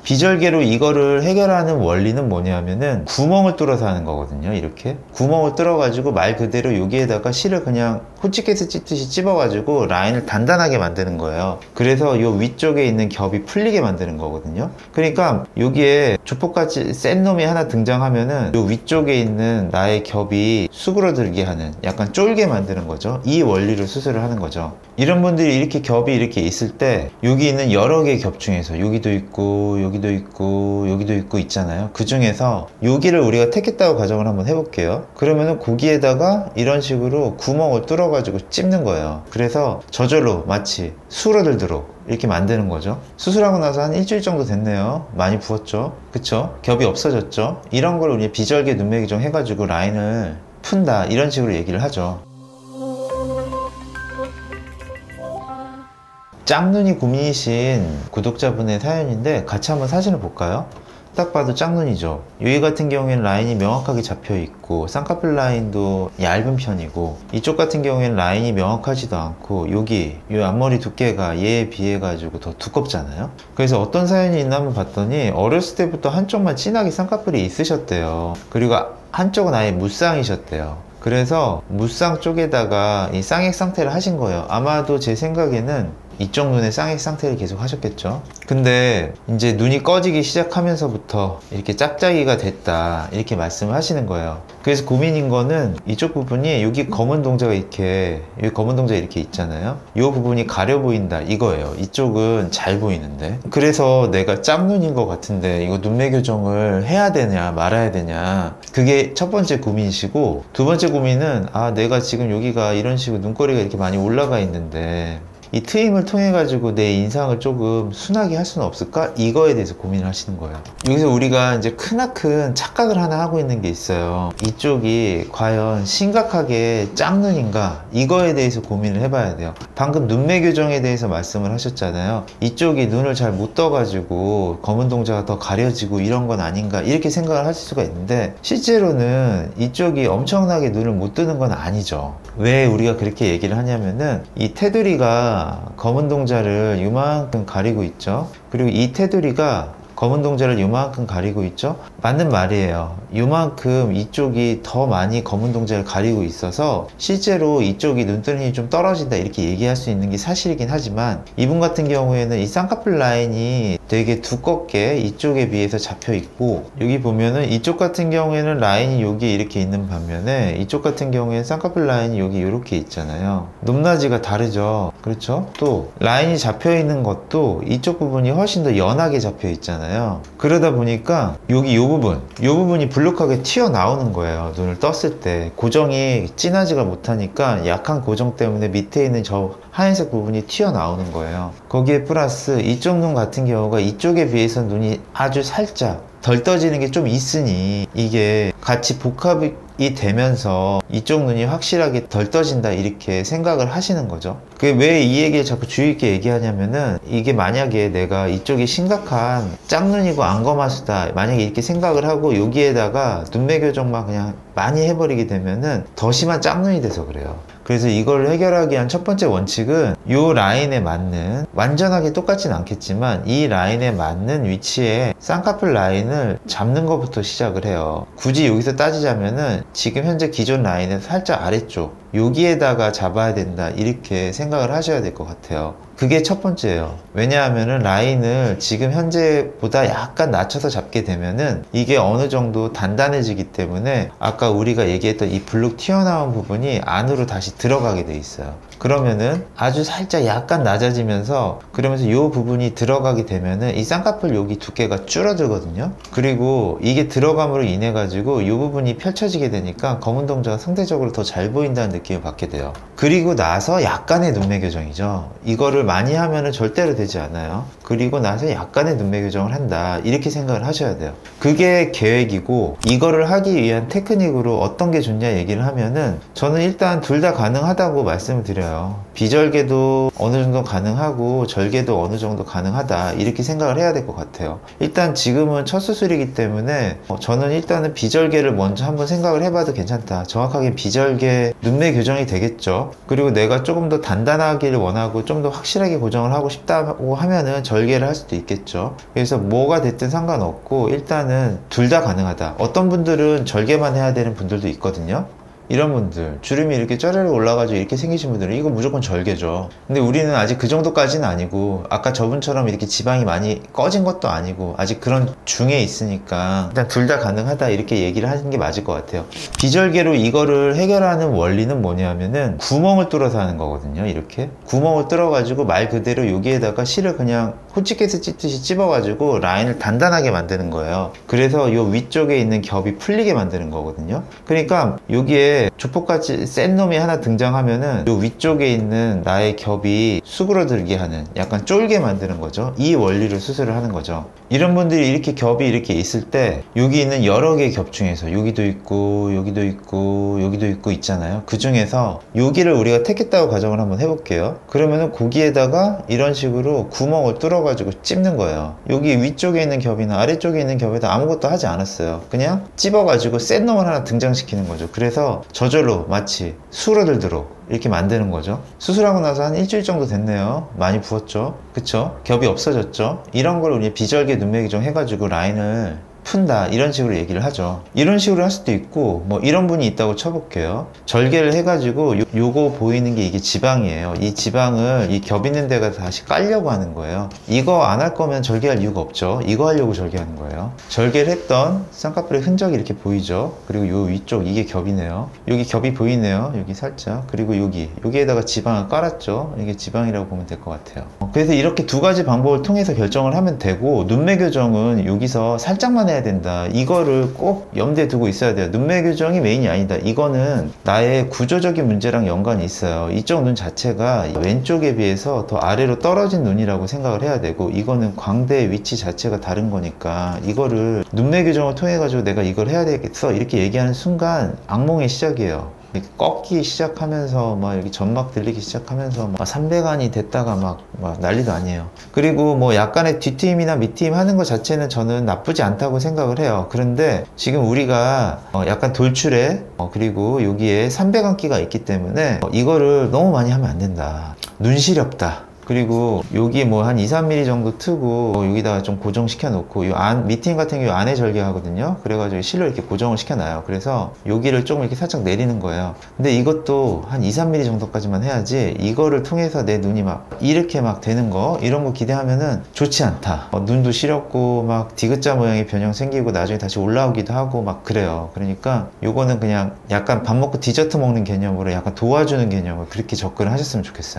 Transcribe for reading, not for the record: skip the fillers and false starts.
비절개로 이거를 해결하는 원리는 뭐냐면은 구멍을 뚫어서 하는 거거든요. 이렇게 구멍을 뚫어 가지고 말 그대로 여기에다가 실을 그냥 호치케스 찝듯이 찝어 가지고 라인을 단단하게 만드는 거예요. 그래서 요 위쪽에 있는 겹이 풀리게 만드는 거거든요. 그러니까 여기에 조폭같이 센 놈이 하나 등장하면은 요 위쪽에 있는 나의 겹이 수그러들게 하는, 약간 쫄게 만드는 거죠. 이 원리로 수술을 하는 거죠. 이런 분들이 이렇게 겹이 이렇게 있을 때 여기 있는 여러 개의 겹 중에서 여기도 있고 여기도 있고 여기도 있고 있잖아요. 그 중에서 여기를 우리가 택했다고 가정을 한번 해볼게요. 그러면은 거기에다가 이런 식으로 구멍을 뚫어 가지고 찝는 거예요. 그래서 저절로 마치 수그러들도록 이렇게 만드는 거죠. 수술하고 나서 한 일주일 정도 됐네요. 많이 부었죠, 그쵸? 겹이 없어졌죠. 이런 걸 우리 비절개 눈매교정 해가지고 라인을 푼다, 이런 식으로 얘기를 하죠. 짝눈이 고민이신 구독자분의 사연인데 같이 한번 사진을 볼까요? 딱 봐도 짝눈이죠. 여기 같은 경우에는 라인이 명확하게 잡혀 있고 쌍꺼풀 라인도 얇은 편이고, 이쪽 같은 경우에는 라인이 명확하지도 않고 여기 이 앞머리 두께가 얘에 비해 가지고 더 두껍잖아요. 그래서 어떤 사연이 있나 한번 봤더니 어렸을 때부터 한쪽만 진하게 쌍꺼풀이 있으셨대요. 그리고 한쪽은 아예 무쌍이셨대요. 그래서 무쌍 쪽에다가 이 쌍액 상태를 하신 거예요. 아마도 제 생각에는 이쪽 눈에 쌍액 상태를 계속 하셨겠죠. 근데 이제 눈이 꺼지기 시작하면서부터 이렇게 짝짝이가 됐다, 이렇게 말씀을 하시는 거예요. 그래서 고민인 거는 이쪽 부분이 여기 검은 동자가 이렇게, 여기 검은 동자 이렇게 있잖아요. 이 부분이 가려 보인다, 이거예요. 이쪽은 잘 보이는데. 그래서 내가 짝눈인 것 같은데 이거 눈매 교정을 해야 되냐 말아야 되냐, 그게 첫 번째 고민이시고, 두 번째 고민은 내가 지금 여기가 이런 식으로 눈꼬리가 이렇게 많이 올라가 있는데 이 트임을 통해 가지고 내 인상을 조금 순하게 할 수는 없을까? 이거에 대해서 고민을 하시는 거예요. 여기서 우리가 이제 크나큰 착각을 하나 하고 있는 게 있어요. 이쪽이 과연 심각하게 짝눈인가? 이거에 대해서 고민을 해봐야 돼요. 방금 눈매 교정에 대해서 말씀을 하셨잖아요. 이쪽이 눈을 잘 못 떠가지고 검은 동자가 더 가려지고 이런 건 아닌가, 이렇게 생각을 하실 수가 있는데, 실제로는 이쪽이 엄청나게 눈을 못 뜨는 건 아니죠. 왜 우리가 그렇게 얘기를 하냐면은 이 테두리가 검은 동자를 이만큼 가리고 있죠. 그리고 이 테두리가 검은 동자를 이만큼 가리고 있죠. 맞는 말이에요. 이만큼 이쪽이 더 많이 검은 동자를 가리고 있어서 실제로 이쪽이 눈뜨는 힘이 좀 떨어진다, 이렇게 얘기할 수 있는 게 사실이긴 하지만, 이분 같은 경우에는 이 쌍꺼풀 라인이 되게 두껍게 이쪽에 비해서 잡혀 있고, 여기 보면은 이쪽 같은 경우에는 라인이 여기 이렇게 있는 반면에 이쪽 같은 경우에는 쌍꺼풀 라인이 여기 이렇게 있잖아요. 높낮이가 다르죠. 그렇죠? 또 라인이 잡혀 있는 것도 이쪽 부분이 훨씬 더 연하게 잡혀 있잖아요. 그러다 보니까 여기 이 부분이 불룩하게 튀어나오는 거예요. 눈을 떴을 때 고정이 진하지가 못하니까 약한 고정 때문에 밑에 있는 저 하얀색 부분이 튀어나오는 거예요. 거기에 플러스 이쪽 눈 같은 경우가 이쪽에 비해서 눈이 아주 살짝 덜 떠지는 게 좀 있으니 이게 같이 복합이 되면서 이쪽 눈이 확실하게 덜 떠진다, 이렇게 생각을 하시는 거죠. 그게 왜 이 얘기를 자꾸 주의 있게 얘기하냐면은, 이게 만약에 내가 이쪽이 심각한 짝눈이고 안검하수다, 만약에 이렇게 생각을 하고 여기에다가 눈매 교정만 그냥 많이 해버리게 되면은 더 심한 짝눈이 돼서 그래요. 그래서 이걸 해결하기 위한 첫 번째 원칙은 이 라인에 맞는, 완전하게 똑같진 않겠지만 이 라인에 맞는 위치에 쌍꺼풀 라인을 잡는 것부터 시작을 해요. 굳이 여기서 따지자면은 지금 현재 기존 라인에서 살짝 아래쪽 여기에다가 잡아야 된다, 이렇게 생각을 하셔야 될 것 같아요. 그게 첫 번째예요. 왜냐하면은 라인을 지금 현재보다 약간 낮춰서 잡게 되면은 이게 어느 정도 단단해지기 때문에 아까 우리가 얘기했던 이 블룩 튀어나온 부분이 안으로 다시 들어가게 돼 있어요. 그러면은 아주 살짝 약간 낮아지면서, 그러면서 이 부분이 들어가게 되면은 이 쌍꺼풀 여기 두께가 줄어들거든요. 그리고 이게 들어감으로 인해 가지고 이 부분이 펼쳐지게 되니까 검은 동자가 상대적으로 더 잘 보인다는 느낌을 받게 돼요. 그리고 나서 약간의 눈매 교정이죠. 이거를 많이 하면은 절대로 되지 않아요. 그리고 나서 약간의 눈매 교정을 한다, 이렇게 생각을 하셔야 돼요. 그게 계획이고, 이거를 하기 위한 테크닉으로 어떤 게 좋냐 얘기를 하면은, 저는 일단 둘 다 가능하다고 말씀을 드려요. 달라요. 비절개도 어느 정도 가능하고 절개도 어느 정도 가능하다, 이렇게 생각을 해야 될 것 같아요. 일단 지금은 첫 수술이기 때문에 저는 일단은 비절개를 먼저 한번 생각을 해봐도 괜찮다. 정확하게 비절개 눈매 교정이 되겠죠. 그리고 내가 조금 더 단단하기를 원하고 좀 더 확실하게 고정을 하고 싶다고 하면은 절개를 할 수도 있겠죠. 그래서 뭐가 됐든 상관없고 일단은 둘 다 가능하다. 어떤 분들은 절개만 해야 되는 분들도 있거든요. 이런 분들, 주름이 이렇게 쩌르르 올라가지고 이렇게 생기신 분들은 이거 무조건 절개죠. 근데 우리는 아직 그 정도까지는 아니고, 아까 저분처럼 이렇게 지방이 많이 꺼진 것도 아니고 아직 그런 중에 있으니까 일단 둘 다 가능하다, 이렇게 얘기를 하는 게 맞을 것 같아요. 비절개로 이거를 해결하는 원리는 뭐냐면은 구멍을 뚫어서 하는 거거든요. 이렇게 구멍을 뚫어가지고 말 그대로 여기에다가 실을 그냥 호치케스 찝듯이 찝어가지고 라인을 단단하게 만드는 거예요. 그래서 요 위쪽에 있는 겹이 풀리게 만드는 거거든요. 그러니까 여기에 조폭같이 센 놈이 하나 등장하면은 요 위쪽에 있는 나의 겹이 수그러들게 하는, 약간 쫄게 만드는 거죠. 이 원리로 수술을 하는 거죠. 이런 분들이 이렇게 겹이 이렇게 있을 때 여기 있는 여러 개의 겹 중에서 여기도 있고 여기도 있고 여기도 있고 있잖아요. 그 중에서 여기를 우리가 택했다고 가정을 한번 해볼게요. 그러면은 거기에다가 이런 식으로 구멍을 뚫어가지고 찝는 거예요. 여기 위쪽에 있는 겹이나 아래쪽에 있는 겹에다 아무것도 하지 않았어요. 그냥 찝어가지고 센 놈을 하나 등장시키는 거죠. 그래서 저절로 마치 수그러들도록 이렇게 만드는 거죠. 수술하고 나서 한 일주일 정도 됐네요. 많이 부었죠. 그쵸? 겹이 없어졌죠. 이런 걸 우리 비절개 눈매 교정 해가지고 라인을 푼다, 이런 식으로 얘기를 하죠. 이런 식으로 할 수도 있고, 뭐 이런 분이 있다고 쳐볼게요. 절개를 해가지고 요거 보이는 게 이게 지방이에요. 이 지방을 이 겹 있는 데가 다시 깔려고 하는 거예요. 이거 안 할 거면 절개할 이유가 없죠. 이거 하려고 절개하는 거예요. 절개를 했던 쌍꺼풀의 흔적이 이렇게 보이죠. 그리고 요 위쪽, 이게 겹이네요. 여기 겹이 보이네요. 여기 살짝. 그리고 여기에다가 지방을 깔았죠. 이게 지방이라고 보면 될 것 같아요. 그래서 이렇게 두 가지 방법을 통해서 결정을 하면 되고, 눈매 교정은 여기서 살짝만 해야 된다, 이거를 꼭 염두에 두고 있어야 돼요. 눈매 교정이 메인이 아니다. 이거는 나의 구조적인 문제랑 연관이 있어요. 이쪽 눈 자체가 왼쪽에 비해서 더 아래로 떨어진 눈이라고 생각을 해야 되고, 이거는 광대의 위치 자체가 다른 거니까 이거를 눈매 교정을 통해 가지고 내가 이걸 해야 되겠어, 이렇게 얘기하는 순간 악몽의 시작이에요. 이렇게 꺾기 시작하면서 막 여기 점막 들리기 시작하면서 막 삼배간이 됐다가 막 난리도 아니에요. 그리고 뭐 약간의 뒤트임이나 밑트임 하는 것 자체는 저는 나쁘지 않다고 생각을 해요. 그런데 지금 우리가 약간 돌출에 그리고 여기에 삼배간기가 있기 때문에 이거를 너무 많이 하면 안 된다. 눈 시렵다. 그리고 여기 뭐 한 2-3mm 정도 트고 여기다가 좀 고정시켜 놓고, 이 안, 미팅 같은 경우 안에 절개하거든요. 그래가지고 실로 이렇게 고정을 시켜 놔요. 그래서 여기를 조금 이렇게 살짝 내리는 거예요. 근데 이것도 한 2-3mm 정도까지만 해야지, 이거를 통해서 내 눈이 막 이렇게 막 되는 거, 이런 거 기대하면은 좋지 않다. 눈도 시렵고 막 디귿자 모양의 변형 생기고 나중에 다시 올라오기도 하고 막 그래요. 그러니까 요거는 그냥 약간 밥 먹고 디저트 먹는 개념으로 약간 도와주는 개념으로 그렇게 접근을 하셨으면 좋겠어요.